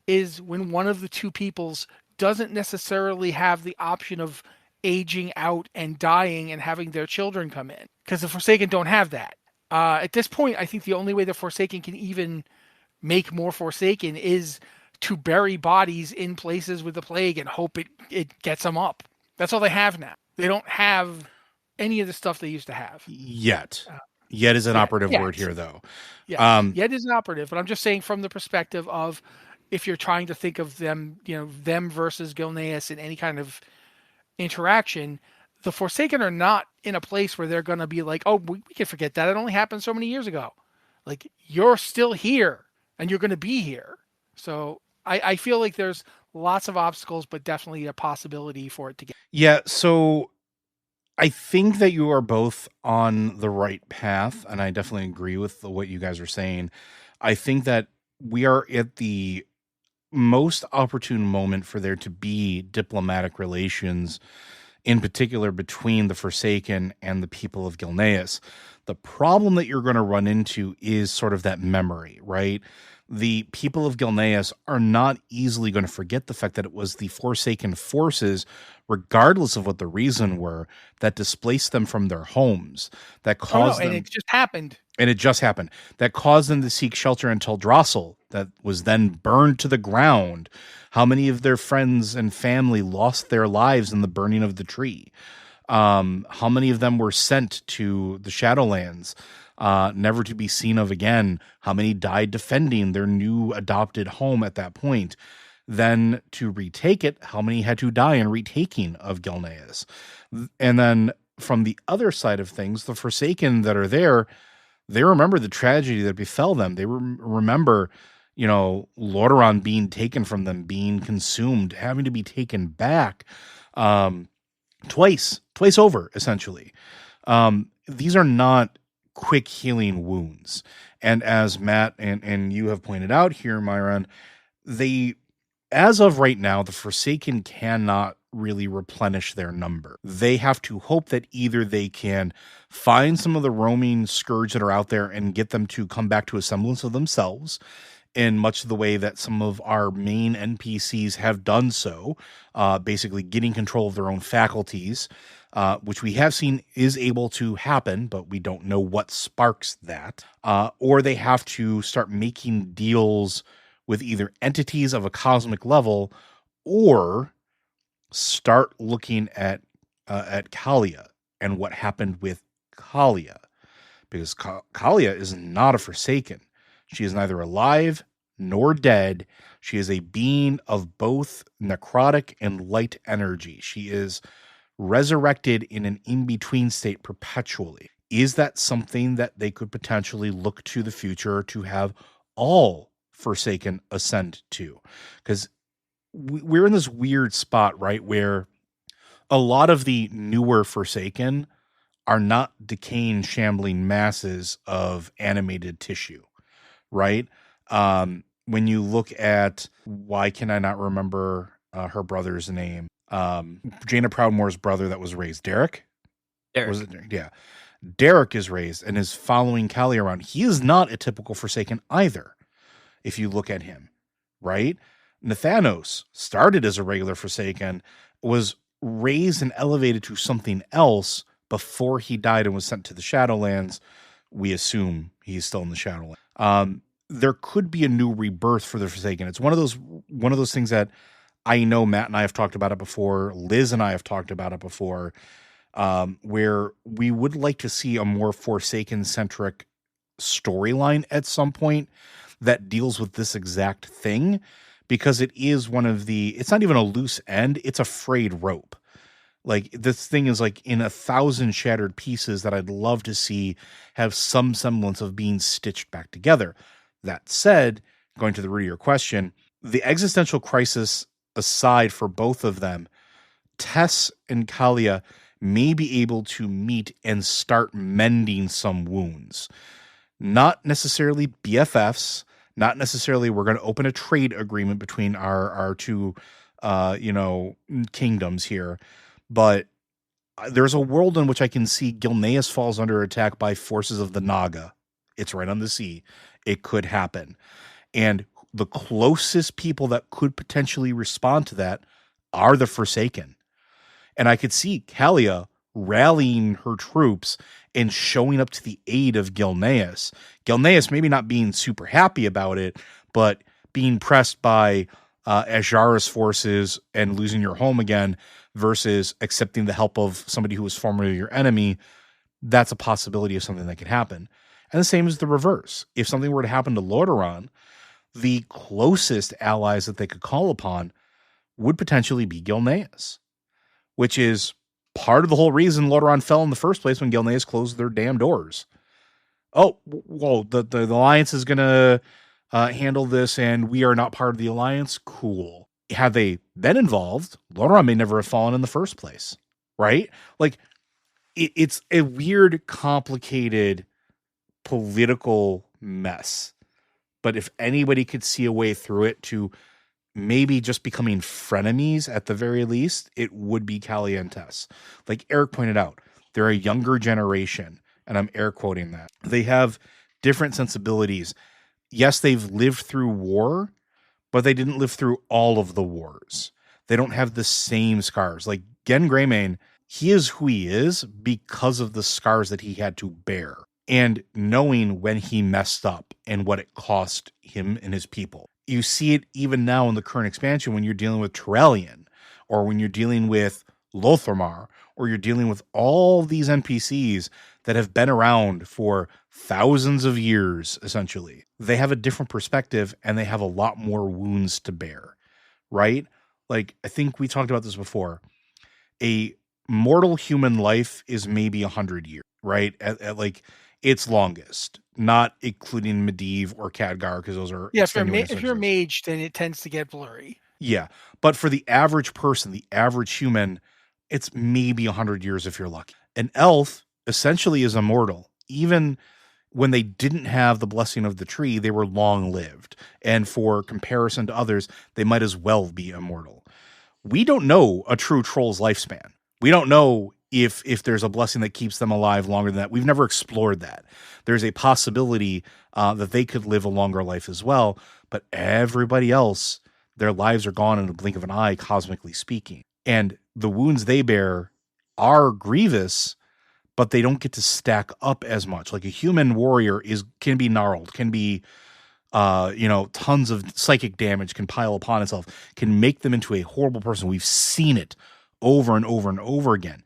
is when one of the two peoples doesn't necessarily have the option of aging out and dying and having their children come in, because the Forsaken don't have that. At this point, I think the only way the Forsaken can even make more Forsaken is to bury bodies in places with the plague and hope it gets them up. That's all they have now. They don't have any of the stuff they used to have. Yet. Yet is an operative word here, though. Yeah, yet is an operative. But I'm just saying from the perspective of if you're trying to think of them, them versus Gilneas in any kind of interaction, the Forsaken are not in a place where they're going to be like, oh, we can forget that. It only happened so many years ago. Like, you're still here, and you're going to be here. So I feel like there's lots of obstacles, but definitely a possibility for it to get. Yeah, so I think that you are both on the right path, and I definitely agree with what you guys are saying. I think that we are at the most opportune moment for there to be diplomatic relations, in particular between the Forsaken and the people of Gilneas. The problem that you're going to run into is sort of that memory, right? The people of Gilneas are not easily going to forget the fact that it was the Forsaken forces, regardless of what the reason were, that displaced them from their homes, that caused them... And it just happened. And it just happened. That caused them to seek shelter in Teldrassil, that was then burned to the ground. How many of their friends and family lost their lives in the burning of the tree? How many of them were sent to the Shadowlands, never to be seen of again? How many died defending their new adopted home at that point? Then to retake it, how many had to die in retaking of Gilneas? And then from the other side of things, the Forsaken that are there, they remember the tragedy that befell them. They remember, Lordaeron being taken from them, being consumed, having to be taken back twice over, essentially. These are not quick healing wounds. And as Matt and you have pointed out here, Myron, as of right now, the Forsaken cannot really replenish their number. They have to hope that either they can find some of the roaming scourge that are out there and get them to come back to a semblance of themselves, in much of the way that some of our main NPCs have done so, basically getting control of their own faculties, which we have seen is able to happen, but we don't know what sparks that. Or they have to start making deals with either entities of a cosmic level, or start looking at Calia and what happened with Calia, because Calia is not a Forsaken. She is neither alive nor dead. She is a being of both necrotic and light energy. She is resurrected in an in-between state perpetually. Is that something that they could potentially look to the future to have all Forsaken ascend to? Because we're in this weird spot, right, where a lot of the newer Forsaken are not decaying, shambling masses of animated tissue, right? When you look at, why can I not remember her brother's name? Jaina Proudmoore's brother that was raised, Derek? Was it Derek? Yeah. Derek is raised and is following Calia around. He is not a typical Forsaken either, if you look at him, right? Nathanos started as a regular Forsaken, was raised and elevated to something else before he died and was sent to the Shadowlands. We assume he's still in the Shadowlands. There could be a new rebirth for the Forsaken. It's one of those things that I know Matt and I have talked about it before. Liz and I have talked about it before, where we would like to see a more Forsaken-centric storyline at some point. that deals with this exact thing, because it is it's not even a loose end, it's a frayed rope. Like, this thing is like in 1,000 shattered pieces that I'd love to see have some semblance of being stitched back together. That said, going to the root of your question, the existential crisis aside for both of them, Tess and Calia may be able to meet and start mending some wounds. Not necessarily BFFs, not necessarily we're going to open a trade agreement between our two, kingdoms here, but there's a world in which I can see Gilneas falls under attack by forces of the Naga. It's right on the sea. It could happen. And the closest people that could potentially respond to that are the Forsaken. And I could see Calia rallying her troops and showing up to the aid of Gilneas. Gilneas maybe not being super happy about it, but being pressed by Azshara's forces and losing your home again versus accepting the help of somebody who was formerly your enemy, that's a possibility of something that could happen. And the same is the reverse. If something were to happen to Lordaeron, the closest allies that they could call upon would potentially be Gilneas, which is part of the whole reason Lordaeron fell in the first place when Gilneas closed their damn doors. Oh, well, the alliance is going to handle this and we are not part of the alliance. Cool. Had they been involved, Lordaeron may never have fallen in the first place, right? Like, it's a weird, complicated political mess. But if anybody could see a way through it to maybe just becoming frenemies at the very least, it would be Calia and Tess. Like Eric pointed out, they're a younger generation, and I'm air quoting that. They have different sensibilities. Yes, they've lived through war, but they didn't live through all of the wars. They don't have the same scars. Like Genn Greymane, he is who he is because of the scars that he had to bear and knowing when he messed up and what it cost him and his people. You see it even now in the current expansion when you're dealing with Turellian, or when you're dealing with Lotharmar, or you're dealing with all these NPCs that have been around for thousands of years, essentially. They have a different perspective and they have a lot more wounds to bear, right? Like, I think we talked about this before. A mortal human life is maybe 100 years, right? At like its longest, not including Medivh or Khadgar, because those are if you're mage, then it tends to get blurry. Yeah, but for the average person, the average human, it's maybe 100 years if you're lucky. An elf essentially is immortal. Even when they didn't have the blessing of the tree, they were long-lived. And for comparison to others, they might as well be immortal. We don't know a true troll's lifespan. We don't know if there's a blessing that keeps them alive longer than that. We've never explored that. There's a possibility that they could live a longer life as well, but everybody else, their lives are gone in a blink of an eye, cosmically speaking. And the wounds they bear are grievous, but they don't get to stack up as much. Like a human warrior can be gnarled, can be, tons of psychic damage can pile upon itself, can make them into a horrible person. We've seen it over and over and over again.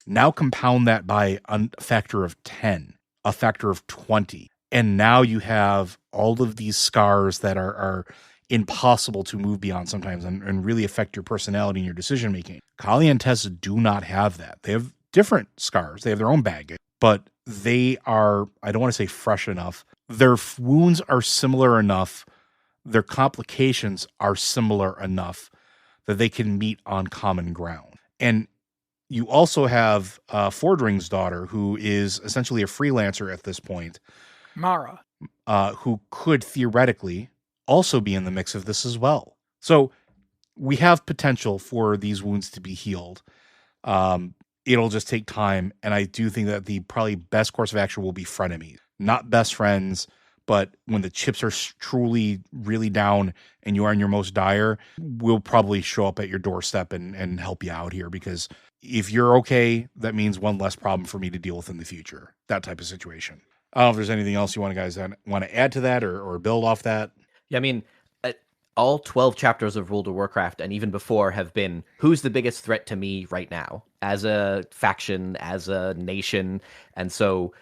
Now compound that by a factor of 10, a factor of 20. And now you have all of these scars that are impossible to move beyond sometimes and really affect your personality and your decision-making. Calia and Tess do not have that. They have different scars. They have their own baggage, but they are, I don't want to say fresh enough. Their wounds are similar enough. Their complications are similar enough that they can meet on common ground. And you also have Fordring's daughter, who is essentially a freelancer at this point. Mara. Who could theoretically also be in the mix of this as well. So we have potential for these wounds to be healed. It'll just take time. And I do think that the probably best course of action will be frenemies. Not best friends, but when the chips are truly really down and you are in your most dire, we'll probably show up at your doorstep and help you out here, because if you're okay, that means one less problem for me to deal with in the future. That type of situation. I don't know if there's anything else you want to add to that or build off that. Yeah, I mean, all 12 chapters of World of Warcraft and even before have been, who's the biggest threat to me right now as a faction, as a nation? And so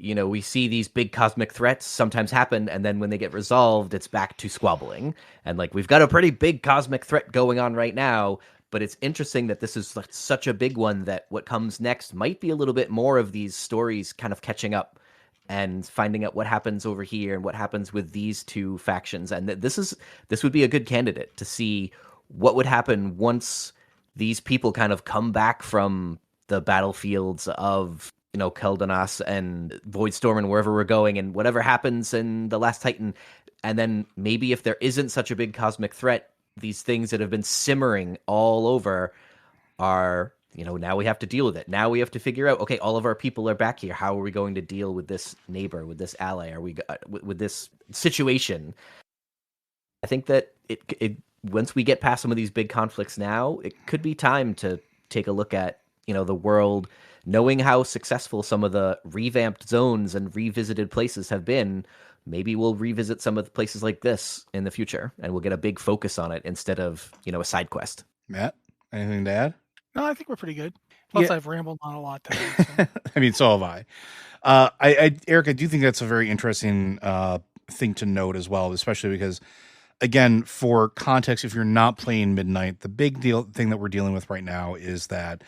we see these big cosmic threats sometimes happen, and then when they get resolved, it's back to squabbling. And like, we've got a pretty big cosmic threat going on right now, but it's interesting that this is like such a big one that what comes next might be a little bit more of these stories kind of catching up and finding out what happens over here and what happens with these two factions. And this would be a good candidate to see what would happen once these people kind of come back from the battlefields of, Keldanas and Voidstorm and wherever we're going, and whatever happens in The Last Titan. And then maybe if there isn't such a big cosmic threat, these things that have been simmering all over are, now we have to deal with it. Now we have to figure out, okay, all of our people are back here. How are we going to deal with this neighbor, with this ally? Are we with this situation? I think that it once we get past some of these big conflicts now, it could be time to take a look at, the world, knowing how successful some of the revamped zones and revisited places have been. Maybe we'll revisit some of the places like this in the future, and we'll get a big focus on it instead of, a side quest. Matt, anything to add? No, I think we're pretty good. Plus, I've rambled on a lot today. So. I mean, so have I. Eric, I do think that's a very interesting thing to note as well, especially because, again, for context, if you're not playing Midnight, the big thing that we're dealing with right now is that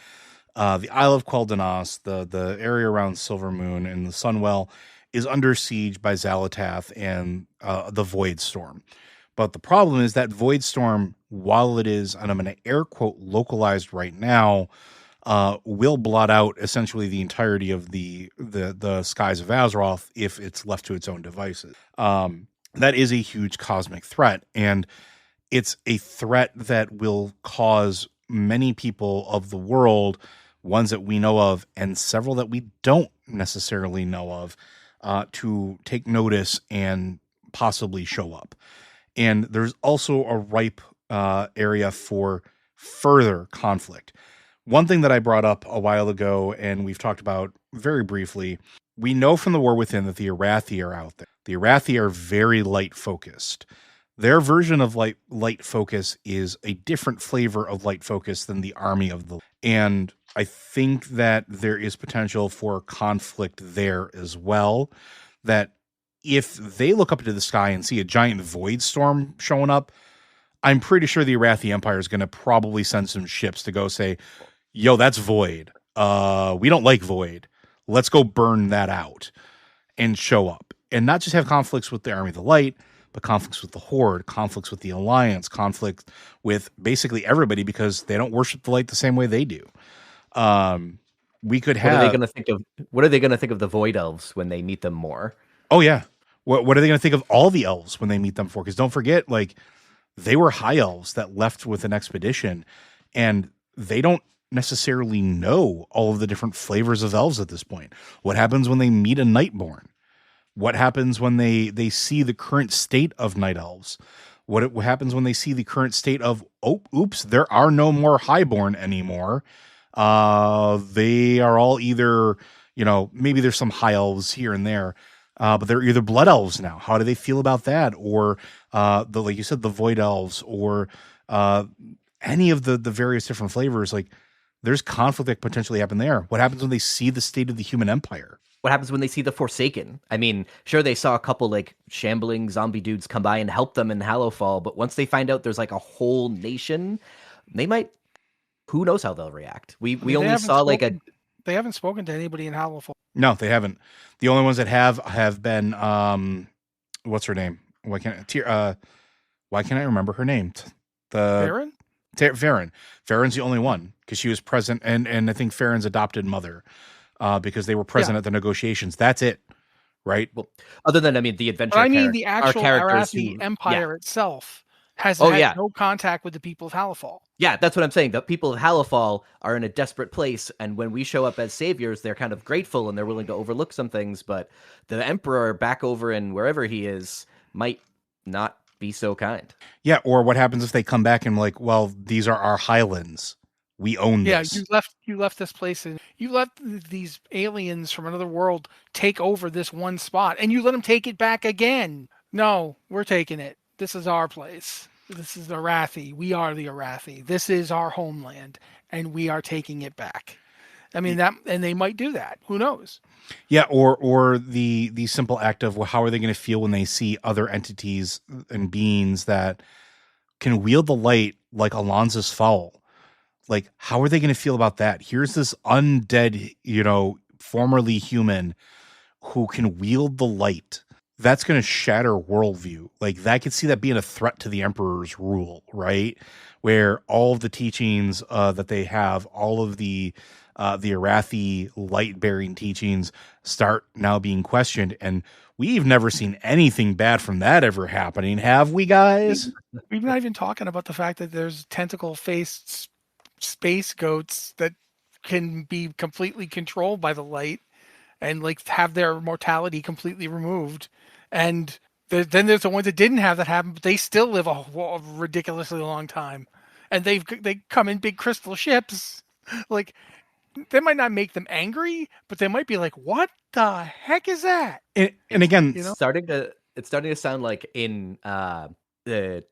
the Isle of Quel'Danas, the area around Silver Moon and the Sunwell, is under siege by Xalatath and the Voidstorm. But the problem is that Voidstorm, while it is, and I'm going to air quote, localized right now, will blot out essentially the entirety of the skies of Azeroth if it's left to its own devices. That is a huge cosmic threat, and it's a threat that will cause many people of the world, ones that we know of and several that we don't necessarily know of, to take notice and possibly show up. And there's also a ripe area for further conflict. One thing that I brought up a while ago, and we've talked about very briefly, we know from the War Within that the Arathi are out there. The Arathi are very light focused. Their version of light focus is a different flavor of light focus than the army of the. And I think that there is potential for conflict there as well. That if they look up into the sky and see a giant void storm showing up, I'm pretty sure the Arathi Empire is going to probably send some ships to go say, yo, that's void. We don't like void. Let's go burn that out and show up. And not just have conflicts with the Army of the Light, but conflicts with the Horde, conflicts with the Alliance, conflict with basically everybody because they don't worship the light the same way they do. We could have. What are they going to think of the Void Elves when they meet them more? Oh yeah. What are they going to think of all the elves when they meet them for? Because don't forget, like, they were high elves that left with an expedition, and they don't necessarily know all of the different flavors of elves at this point. What happens when they meet a Nightborn? What happens when they see the current state of night elves? What happens when they see the current state of, oops, there are no more highborn anymore. They are all either, maybe there's some high elves here and there, but they're either blood elves now. How do they feel about that? Or like you said, the void elves, or any of the various different flavors. Like, there's conflict that potentially happen there. What happens when they see the state of the human empire? What happens when they see the Forsaken? I mean, sure, they saw a couple like shambling zombie dudes come by and help them in Hallowfall, but once they find out there's like a whole nation, they might. Who knows how they'll react? We only saw They haven't spoken to anybody in Hallowfall. No, they haven't. The only ones that have been what's her name? Why can't I remember her name? Farron? Farron. Farron's the only one because she was present, and I think Farron's adopted mother, because they were present at the negotiations. That's it, right? Well, other than the adventure. But I mean, the actual Arathi Empire itself has had no contact with the people of Hallowfall. Yeah, that's what I'm saying. The people of Hallowfall are in a desperate place, and when we show up as saviors, they're kind of grateful and they're willing to overlook some things. But the Emperor back over in wherever he is might not be so kind. Yeah, or what happens if they come back and like, well, these are our highlands. We own this. Yeah, you left this place, and you let these aliens from another world take over this one spot, and you let them take it back again. No, we're taking it. This is our place. This is the Arathi. We are the Arathi. This is our homeland, and we are taking it back. I mean that, and they might do that. Who knows? Yeah, or the simple act of, well, how are they going to feel when they see other entities and beings that can wield the light like Alonza's fowl? Like, how are they going to feel about that? Here's this undead, formerly human who can wield the light. That's going to shatter worldview. Like, that could see that being a threat to the Emperor's rule, right? Where all of the teachings that they have, all of the Arathi light-bearing teachings start now being questioned. And we've never seen anything bad from that ever happening, have we, guys? We're not even talking about the fact that there's tentacle-faced space goats that can be completely controlled by the light and like have their mortality completely removed. And then there's the ones that didn't have that happen, but they still live a ridiculously long time. And they come in big crystal ships. Like, that might not make them angry, but they might be like, "What the heck is that?" And again, it's starting to sound like in the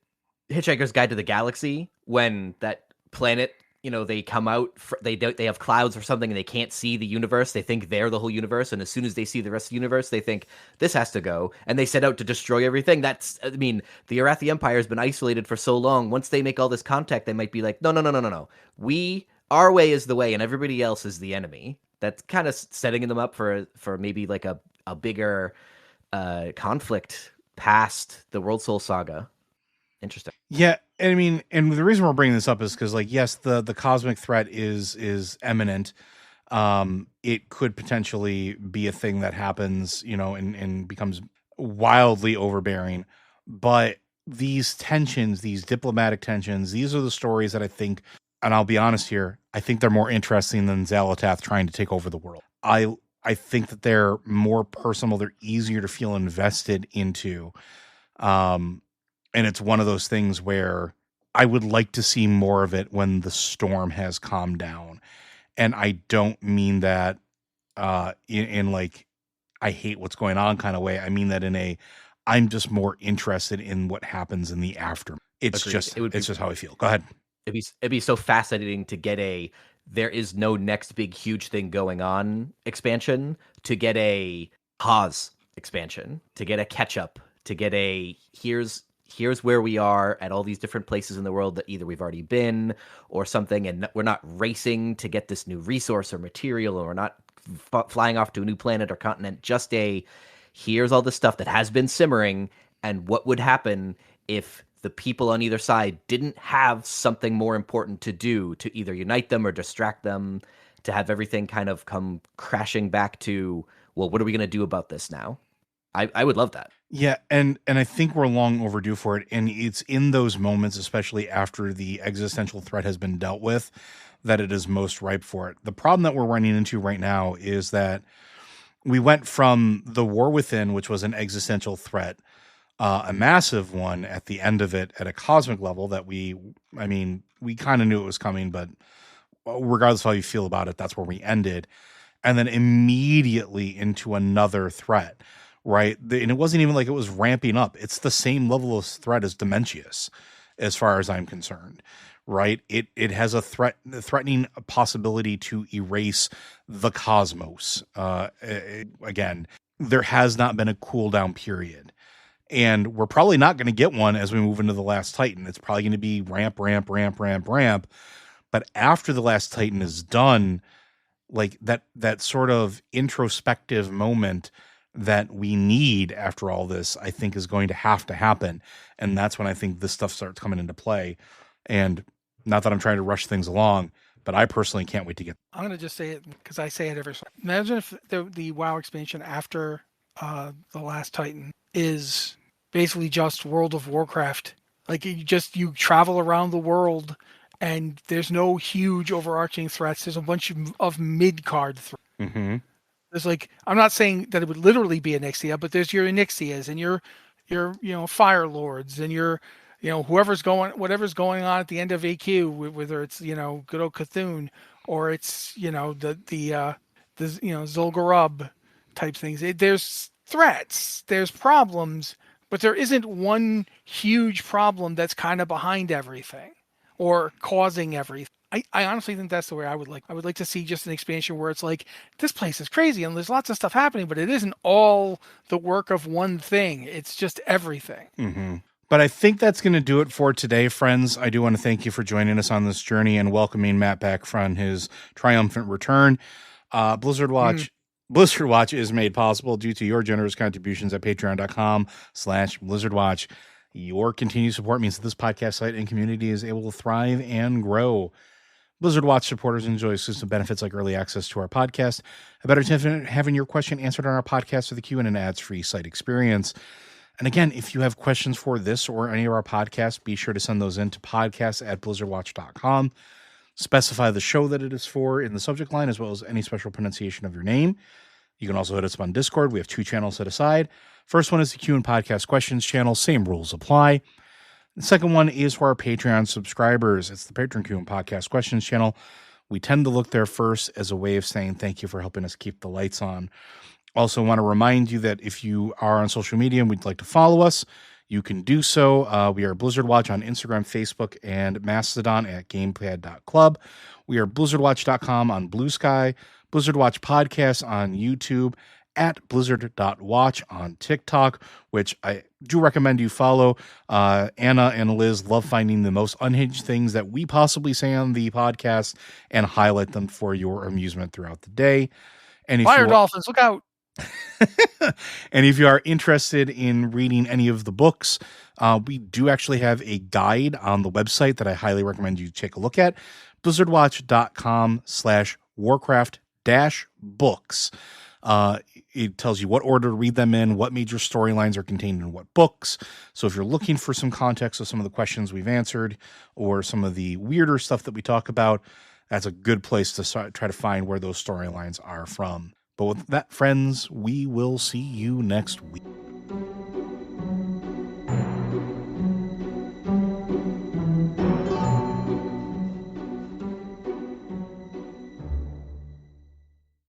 Hitchhiker's Guide to the Galaxy, when that planet, they come out, they have clouds or something, and they can't see the universe. They think they're the whole universe, and as soon as they see the rest of the universe, they think this has to go, and they set out to destroy everything. The Arathi Empire has been isolated for so long. Once they make all this contact, they might be like, no. Our way is the way, and everybody else is the enemy. That's kind of setting them up for maybe like a bigger conflict past the World Soul Saga. Interesting. Yeah, and the reason we're bringing this up is because, like, yes, the cosmic threat is imminent. It could potentially be a thing that happens, and becomes wildly overbearing. But these tensions, these diplomatic tensions, these are the stories that I think, and I'll be honest here, I think they're more interesting than Xalatath trying to take over the world. I think that they're more personal. They're easier to feel invested into. And it's one of those things where I would like to see more of it when the storm has calmed down. And I don't mean that in like, I hate what's going on kind of way. I mean that in a, I'm just more interested in what happens in the aftermath. It's Agreed. just how I feel. Go ahead. It'd be so fascinating to get a there is no next big huge thing going on expansion, to get a pause expansion, to get a catch up, to get a here's where we are at all these different places in the world that either we've already been or something, and we're not racing to get this new resource or material, or we're not flying off to a new planet or continent. Just here's all the stuff that has been simmering, and what would happen if the people on either side didn't have something more important to do to either unite them or distract them, to have everything kind of come crashing back to, well, what are we going to do about this now? I would love that. Yeah, and I think we're long overdue for it. And it's in those moments, especially after the existential threat has been dealt with, that it is most ripe for it. The problem that we're running into right now is that we went from the War Within, which was an existential threat, a massive one at the end of it at a cosmic level that we kind of knew it was coming, but regardless of how you feel about it, that's where we ended. And then immediately into another threat, right? And it wasn't even like it was ramping up. It's the same level of threat as Dementius, as far as I'm concerned, right? It has a threatening possibility to erase the cosmos. Again, there has not been a cooldown period. And we're probably not going to get one as we move into the Last Titan. It's probably going to be ramp. But after the Last Titan is done, like that sort of introspective moment that we need after all this, I think is going to have to happen. And that's when I think this stuff starts coming into play. And not that I'm trying to rush things along, but I personally can't wait to get. I'm going to just say it because I say it every so. Imagine if the WoW expansion after the Last Titan is basically just World of Warcraft. Like you travel around the world and there's no huge overarching threats. There's a bunch of mid-card threats. Mm-hmm. There's like, I'm not saying that it would literally be Onyxia, but there's your Onyxias and your Fire Lords and your whatever's going on at the end of AQ, whether it's good old Cthulhu or it's the Zul'Gurub type things. There's threats, there's problems, but there isn't one huge problem that's kind of behind everything or causing everything. I honestly think that's the way I would like. I would like to see just an expansion where it's like, this place is crazy and there's lots of stuff happening, but it isn't all the work of one thing. It's just everything. Mm-hmm. But I think that's going to do it for today, friends. I do want to thank you for joining us on this journey and welcoming Matt back from his triumphant return. Blizzard Watch is made possible due to your generous contributions at patreon.com/BlizzardWatch. Your continued support means that this podcast site and community is able to thrive and grow. Blizzard Watch supporters enjoy exclusive benefits like early access to our podcast, a better chance of having your question answered on our podcast with a Q and an ads-free site experience. And again, if you have questions for this or any of our podcasts, be sure to send those in to podcast@blizzardwatch.com. Specify the show that it is for in the subject line, as well as any special pronunciation of your name. You can also hit us up on Discord. We have 2 channels set aside. First one is the Q and Podcast Questions channel. Same rules apply. The second one is for our Patreon subscribers. It's the Patreon Q and Podcast Questions channel. We tend to look there first as a way of saying thank you for helping us keep the lights on. Also want to remind you that if you are on social media and would like to follow us, you can do so. We are Blizzard Watch on Instagram, Facebook, and Mastodon at gamepad.club. We are blizzardwatch.com on Blue Sky, Blizzard Watch Podcast on YouTube, at blizzard.watch on TikTok, which I do recommend you follow. Anna and Liz love finding the most unhinged things that we possibly say on the podcast and highlight them for your amusement throughout the day. And if Fire dolphins, look out. And if you are interested in reading any of the books, we do actually have a guide on the website that I highly recommend you take a look at. blizzardwatch.com/warcraft-books. It tells you what order to read them in, what major storylines are contained in what books. So if you're looking for some context of some of the questions we've answered or some of the weirder stuff that we talk about, that's a good place to try to find where those storylines are from. But with that, friends, we will see you next week.